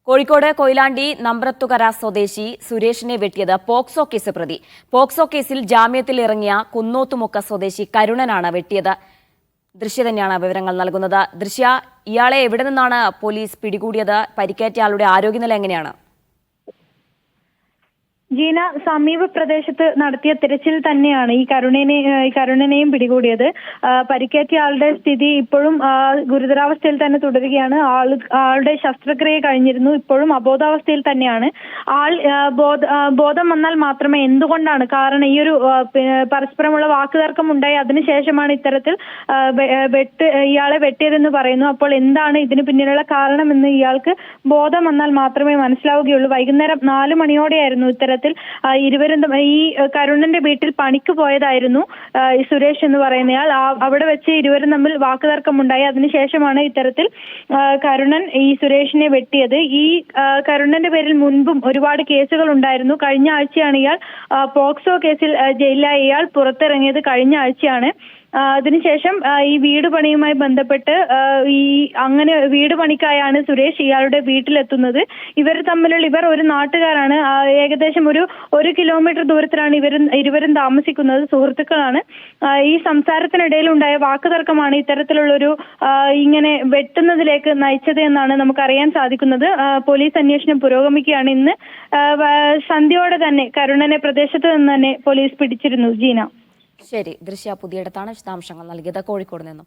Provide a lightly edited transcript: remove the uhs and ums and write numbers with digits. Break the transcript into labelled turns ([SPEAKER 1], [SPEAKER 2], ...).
[SPEAKER 1] കോഴിക്കോട് കൊയിലാണ്ടി നമ്പ്രത്തുകര സ്വദേശി സുരേഷിനെ വെട്ടിയത് പോക്സോ കേസ് പ്രതി. പോക്സോ കേസിൽ ജാമ്യത്തിൽ ഇറങ്ങിയ കുന്നോത്തുമുക്ക സ്വദേശി കരുണനാണ് വെട്ടിയത്. ദൃശ്യ തന്നെയാണ് വിവരങ്ങൾ നൽകുന്നത്. ദൃശ്യ, ഇയാളെ എവിടെ നിന്നാണ് പോലീസ് പിടികൂടിയത്? പരിക്കേറ്റ ആളുടെ ആരോഗ്യനില എങ്ങനെയാണ്?
[SPEAKER 2] ജീന, സമീപ പ്രദേശത്ത് നടത്തിയ തിരച്ചിൽ തന്നെയാണ് ഈ കരുണനെയും പിടികൂടിയത്. പരിക്കേറ്റ ആളുടെ സ്ഥിതി ഇപ്പോഴും ഗുരുതരാവസ്ഥയിൽ തന്നെ തുടരുകയാണ്. ആളുടെ ശസ്ത്രക്രിയ കഴിഞ്ഞിരുന്നു, ഇപ്പോഴും അബോധാവസ്ഥയിൽ തന്നെയാണ്. ബോധം വന്നാൽ മാത്രമേ എന്തുകൊണ്ടാണ്, കാരണം ഈ ഒരു പരസ്പരമുള്ള വാക്കുതർക്കം ഉണ്ടായി, അതിനുശേഷമാണ് ഇത്തരത്തിൽ ഇയാളെ വെട്ടിയതെന്ന് പറയുന്നു. അപ്പോൾ എന്താണ് ഇതിന് പിന്നിലുള്ള കാരണമെന്ന് ഇയാൾക്ക് ബോധം വന്നാൽ മാത്രമേ മനസ്സിലാവുകയുള്ളൂ. വൈകുന്നേരം 4 മണിയോടെയായിരുന്നു ഇത്തരത്തിൽ ഇരുവരും ഈ കരുണന്റെ വീട്ടിൽ പണിക്ക് പോയതായിരുന്നു ഈ സുരേഷ് എന്ന് പറയുന്നയാൾ. അവിടെ വെച്ച് ഇരുവരും തമ്മിൽ വാക്കുതർക്കമുണ്ടായി. അതിനുശേഷമാണ് ഇത്തരത്തിൽ കരുണൻ ഈ സുരേഷിനെ വെട്ടിയത്. ഈ കരുണന്റെ പേരിൽ മുൻപും ഒരുപാട് കേസുകൾ ഉണ്ടായിരുന്നു. കഴിഞ്ഞ ആഴ്ചയാണ് ഇയാൾ പോക്സോ കേസിൽ ജയിലിലായ ഇയാൾ പുറത്തിറങ്ങിയത്. കഴിഞ്ഞ ആഴ്ചയാണ്. അതിനുശേഷം ഈ വീട് പണിയുമായി ബന്ധപ്പെട്ട് അങ്ങനെ വീട് പണിക്കായാണ് സുരേഷ് ഇയാളുടെ വീട്ടിലെത്തുന്നത്. ഇവർ ഒരു നാട്ടുകാരാണ്. ഏകദേശം ഒരു കിലോമീറ്റർ ദൂരത്തിലാണ് ഇരുവരും താമസിക്കുന്നത്. സുഹൃത്തുക്കളാണ്. ഈ സംസാരത്തിനിടയിൽ ഉണ്ടായ വാക്കുതർക്കമാണ് ഇത്തരത്തിലുള്ളൊരു ഇങ്ങനെ വെട്ടുന്നതിലേക്ക് നയിച്ചത് എന്നാണ് നമുക്കറിയാൻ സാധിക്കുന്നത്. പോലീസ് അന്വേഷണം പുരോഗമിക്കുകയാണ്. ഇന്ന് സന്ധ്യയോടെ തന്നെ കരുണനെ പ്രദേശത്ത് നിന്ന് തന്നെ പോലീസ് പിടിച്ചിരുന്നു. ജീന.
[SPEAKER 1] ശരി, ദൃശ്യ പുതിയിടത്താണ് വിശദാംശങ്ങൾ നൽകിയത് കോഴിക്കോട് നിന്നും.